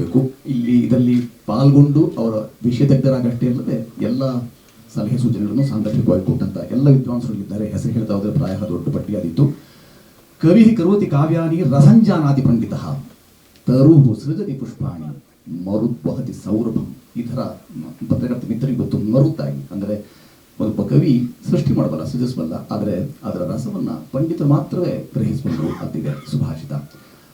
ಆಗಬೇಕು. ಇದರಲ್ಲಿ ಪಾಲ್ಗೊಂಡು ಅವರ ವಿಷಯ ತಜ್ಞರಾಗಷ್ಟೇ ಅಲ್ಲದೆ ಎಲ್ಲ ಸಲಹೆ ಸೂಚನೆಗಳನ್ನು ಸಾಂದರ್ಭಿಕವಾಗಿ ಕೊಟ್ಟಂತ ಎಲ್ಲ ವಿದ್ವಾಂಸರುಗಳಿದ್ದಾರೆ. ಹೆಸರು ಹೇಳ್ತಾ ಹೋದರೆ ಪ್ರಾಯ ದೊಡ್ಡ ಪಟ್ಟಿಯಾದಿತ್ತು. ಕವಿ ಕರೋತಿ ಕಾವ್ಯಾನಿ ರಸಂಜಾನಾದಿ ಪಂಡಿತ ತರುಹು ಸೃಜತಿ ಪುಷ್ಪಾಣಿ ಮರುತ್ ವಹತಿ ಸೌರಭಂ. ಈ ಥರ ಪತ್ರಕರ್ತ ಮಿತ್ರರಿಗೆ ಗೊತ್ತು. ಮರುತ್ತಾಗಿ ಅಂದರೆ ಒಬ್ಬ ಕವಿ ಸೃಷ್ಟಿ ಮಾಡಬಲ್ಲ, ಸೃಜಿಸಬಲ್ಲ, ಆದರೆ ಅದರ ರಸವನ್ನು ಪಂಡಿತರು ಮಾತ್ರವೇ ಗ್ರಹಿಸಬಲ್ಲರು ಅಂತಿದೆ ಸುಭಾಷಿತ.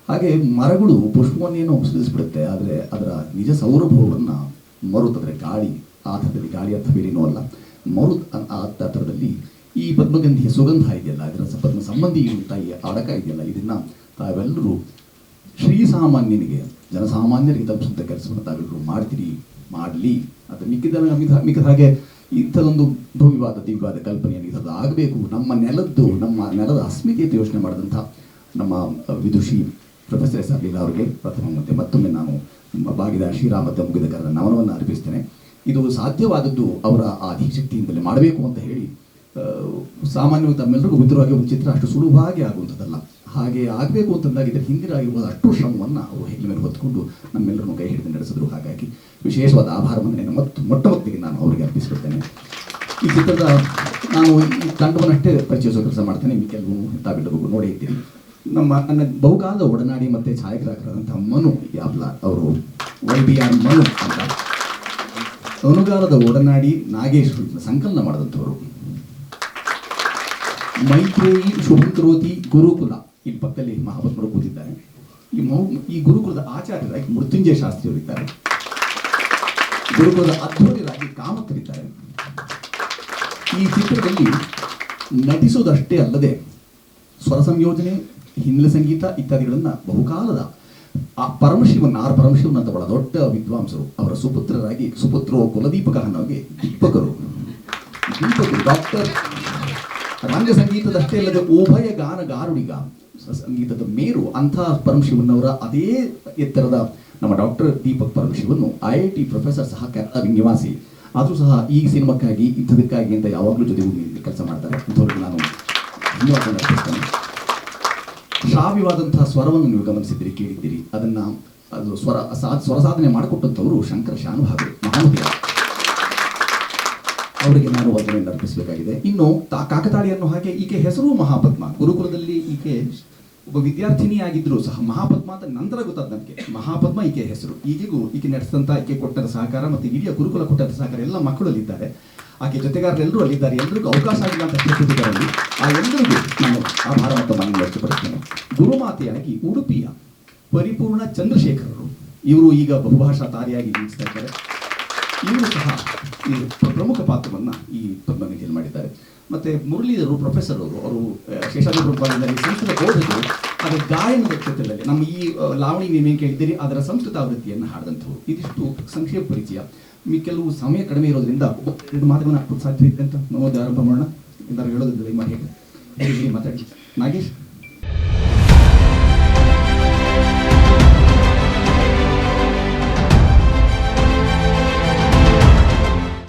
ಹಾಗೆ ಮರಗಳು ಪುಷ್ಪವನ್ನೇನೋ ಸೃಜಿಸ್ಬಿಡುತ್ತೆ, ಆದರೆ ಅದರ ನಿಜ ಸೌರಭವನ್ನು ಮರುತ್ ಅಂದರೆ ಗಾಳಿ, ಆ ಥರದಲ್ಲಿ ಗಾಳಿ ಅರ್ಥ ಬೇರೇನೂ ಅಲ್ಲ. ಮರುತ್ ಆ ಥರದಲ್ಲಿ ಈ ಪದ್ಮಗಂಧಿಯ ಸುಗಂಧ ಇದೆಯಲ್ಲ, ಇದರ ಪದ್ಮ ಸಂಬಂಧಿ ಅಂತ ಈ ಆಡಕ ಇದೆಯಲ್ಲ, ಇದನ್ನು ತಾವೆಲ್ಲರೂ ಶ್ರೀಸಾಮಾನ್ಯನಿಗೆ, ಜನಸಾಮಾನ್ಯರಿಗೆ ತಲುಪಿಸುವಂಥ ಕೆಲಸವನ್ನು ತಾವೆಲ್ಲರೂ ಮಾಡ್ತೀರಿ, ಮಾಡಲಿ. ಅದು ಮಿಕ್ಕಿದ ಹಾಗೆ ಇಂಥದೊಂದು ಭವ್ಯವಾದ ದಿವ್ಯವಾದ ಕಲ್ಪನೆಯನ್ನು ಇಂಥದ್ದು ಆಗಬೇಕು. ನಮ್ಮ ನೆಲದ ಅಸ್ಮಿತೆಯನ್ನು ಯೋಚನೆ ಮಾಡಿದಂಥ ನಮ್ಮ ವಿದುಷಿ ಪ್ರೊಫೆಸರ್ ಎಸ್ ಆರ್ ಲೀಲಾ ಅವರಿಗೆ ಪ್ರಥಮ ಮತ್ತೊಮ್ಮೆ ನಾನು ಬಾಗಿದ ಶ್ರೀರಾಮದ ಮುಗಿದ ಕಾರಣ ನಮನವನ್ನು ಅರ್ಪಿಸ್ತೇನೆ. ಇದು ಸಾಧ್ಯವಾದದ್ದು ಅವರ ಆ ಅಧಿಶಕ್ತಿಯಿಂದಲೇ ಮಾಡಬೇಕು ಅಂತ ಹೇಳಿ. ಸಾಮಾನ್ಯವಾಗಿ ತಮ್ಮೆಲ್ಲರಿಗೂ ಗೊತ್ತಿರುವಾಗೆ ಒಂದು ಚಿತ್ರ ಅಷ್ಟು ಸುಲಭವಾಗಿ ಆಗುವಂಥದ್ದಲ್ಲ. ಹಾಗೆ ಆಗಬೇಕು ಅಂತಂದಾಗ ಇದರ ಹಿಂದಿರಾಗಿರುವ ಅಷ್ಟು ಶ್ರಮವನ್ನು ಅವರು ಹೆಗ್ಲ ಮೇಲೆ ಹೊತ್ಕೊಂಡು ನಮ್ಮೆಲ್ಲರನ್ನು ಕೈ ಹಿಡಿದು ನಡೆಸಿದ್ರು. ಹಾಗಾಗಿ ವಿಶೇಷವಾದ ಆಭಾರವನ್ನು ಮೊಟ್ಟ ಮೊದಲಿಗೆ ನಾನು ಅವರಿಗೆ ಅರ್ಪಿಸಿಕೊಡ್ತೇನೆ. ಈ ಚಿತ್ರದ ನಾನು ಈ ತಂಡವನ್ನಷ್ಟೇ ಪರಿಚಯಿಸೋ ಕೆಲಸ ಮಾಡ್ತೇನೆ. ಈ ಕೆಲವು ತಾವೆಲ್ಲರಿಗೂ ನೋಡೇ ಇದ್ದೀರಿ. ನನ್ನ ಬಹುಕಾಲದ ಒಡನಾಡಿ ಮತ್ತು ಛಾಯಾಗ್ರಾಹಕರಾದಂಥ ಮನು ಯಾಬ್ಲಾ ಅವರು, YBR ಮನು ಅಂತ, ಅನುಗಾಲದ ಒಡನಾಡಿ ನಾಗೇಶ್ ಸಂಕಲನ ಮಾಡಿದಂಥವರು. ಮೈತ್ರೇಯಿ ಶುಭಂ ಕರೋತಿ ಗುರುಕುಲ, ಇಲ್ಲಿ ಪಕ್ಕದಲ್ಲಿ ಮಹಾಪತ್ಮರು ಕೂತಿದ್ದಾರೆ. ಈ ಗುರುಕುಲದ ಆಚಾರ್ಯರಾಗಿ ಮೃತ್ಯುಂಜಯ ಶಾಸ್ತ್ರಿಯವರಿದ್ದಾರೆ. ಗುರುಕುಲದ ಅಧ್ವರ್ಯರಾಗಿ ಕಾಮಕರಿದ್ದಾರೆ. ಈ ಚಿತ್ರದಲ್ಲಿ ನಟಿಸೋದಷ್ಟೇ ಅಲ್ಲದೆ ಸ್ವರ ಸಂಯೋಜನೆ, ಹಿನ್ನೆಲೆ ಸಂಗೀತ ಇತ್ಯಾದಿಗಳನ್ನು ಬಹುಕಾಲದ ಪರಮಶಿವನ್ ಅಂತ ಬಹಳ ದೊಡ್ಡ ವಿದ್ವಾಂಸರು, ಅವರ ಸುಪುತ್ರೋ ಕುಲದೀಪಕ ಅನ್ನೋಗೆ ದೀಪಕರು ಡಾಕ್ಟರ್ ರಂಗ ಸಂಗೀತದಷ್ಟೇ ಅಲ್ಲದೆ ಉಭಯ ಗಾರುಡಿಗ ಸಂಗೀತದ ಮೇರು ಅಂಥ ಪರಮಶಿವನ್ನವರ ಅದೇ ಎತ್ತರದ ನಮ್ಮ ಡಾಕ್ಟರ್ ದೀಪಕ್ ಪರಮಶಿವನ್ನು IIT ಪ್ರೊಫೆಸರ್ ಸಹ ನಿವಾಸಿ. ಆದರೂ ಸಹ ಈ ಸಿನಿಮಾಕ್ಕಾಗಿ ಇಂಥದಕ್ಕಾಗಿ ಅಂತ ಯಾವಾಗಲೂ ಜೊತೆಗೂಡಿ ಕೆಲಸ ಮಾಡ್ತಾರೆ. ಅಂಥವ್ರಿಗೆ ನಾನು ಧನ್ಯವಾದ ಅರ್ಪಿಸ್ತೇನೆ. ಶ್ರಾವ್ಯವಾದಂತಹ ಸ್ವರವನ್ನು ನೀವು ಗಮನಿಸಿದ್ದೀರಿ, ಕೇಳಿದ್ದೀರಿ. ಅದು ಸ್ವರ ಸಾಧನೆ ಮಾಡಿಕೊಟ್ಟಂಥವರು ಶಂಕರ ಶಾನುಭಾಗರು, ಮಹಾಮತಿಯ. ಅವರಿಗೆ ನಾನು ವಂದನೆಯನ್ನು ಅರ್ಪಿಸಬೇಕಾಗಿದೆ. ಇನ್ನು ಕಾಕತಾಳಿ ಅನ್ನೋ ಹಾಗೆ ಈಕೆ ಹೆಸರು ಮಹಾಪದ್ಮ. ಗುರುಕುಲದಲ್ಲಿ ಈಕೆ ಒಬ್ಬ ವಿದ್ಯಾರ್ಥಿನಿಯಾಗಿದ್ದರೂ ಸಹ ಮಹಾಪದ್ಮ ಅಂತ ನಂತರ ಗೊತ್ತಾದ ನನಗೆ. ಮಹಾಪದ್ಮ ಈಕೆ ಹೆಸರು. ಈಕೆ ನಡೆಸಿದಂಥ ಈಕೆ ಕೊಟ್ಟಂಥ ಸಹಕಾರ ಮತ್ತು ಇಡೀ ಗುರುಕುಲ ಕೊಟ್ಟಂಥ ಸಹಕಾರ ಎಲ್ಲ ಮಕ್ಕಳಲ್ಲಿದ್ದಾರೆ. ಆಕೆ ಜೊತೆಗಾರರೆಲ್ಲರೂ ಅಲ್ಲಿದ್ದಾರೆ. ಎಲ್ಲರಿಗೂ ಅವಕಾಶ ಆಗಿಲ್ಲ ಅಂತ ಹೇಳ್ತಿದ್ದಾರಲ್ಲಿ ಆ ಎಲ್ಲರಿಗೂ ನಾನು ಆಭಾರ ಮತ್ತು ಮನವಿ ವ್ಯಕ್ತಪಡಿಸ್ತೇನೆ. ಗುರುಮಾತೆಯಾಗಿ ಉಡುಪಿಯ ಪರಿಪೂರ್ಣ ಚಂದ್ರಶೇಖರರು, ಇವರು ಈಗ ಬಹುಭಾಷಾ ತಾರೆಯಾಗಿ ನಿಲ್ಲಿಸ್ತಾ ಇದ್ದಾರೆ. ಇವರು ಸಹ ಈ ಪ್ರಮುಖ ಪಾತ್ರವನ್ನು ಈ ಪದ್ಮಗಂಧಿಯಲ್ಲಿ ಮಾಡಿದ್ದಾರೆ. ಮತ್ತು ಮುರಳೀಧರು ಪ್ರೊಫೆಸರ್ ಅವರು ಶೇಷಾದ್ರಿ ಕಾಲೇಜಿನಲ್ಲಿ ಸಂಸ್ಕೃತ ಬೋಧಕರು. ಅದರ ಗಾಯನದ ಕ್ಷೇತ್ರದಲ್ಲಿ ನಮ್ಮ ಈ ಲಾವಣಿ ನೀವೇನು ಕೇಳಿದ್ದೀರಿ ಅದರ ಸಂಸ್ಕೃತ ಆವೃತ್ತಿಯನ್ನು ಹಾಡಿದಂಥವ್ರು. ಇದಿಷ್ಟು ಸಂಕ್ಷೇಪ ಪರಿಚಯ. ಕೆಲವು ಸಮಯ ಕಡಿಮೆ ಇರೋದ್ರಿಂದ ಎರಡು ಮಾತುಗಳನ್ನು ಸಾಧ್ಯ ಇದೆ ಅಂತ ನಾವು ಆರಂಭ ಮಾಡೋಣ. ಎಲ್ಲರೂ ಹೇಳೋದಿಲ್ಲ, ಮಾಡಿ ಹೇಳಿ ಮಾತಾಡಿ. ನಾಗೇಶ್.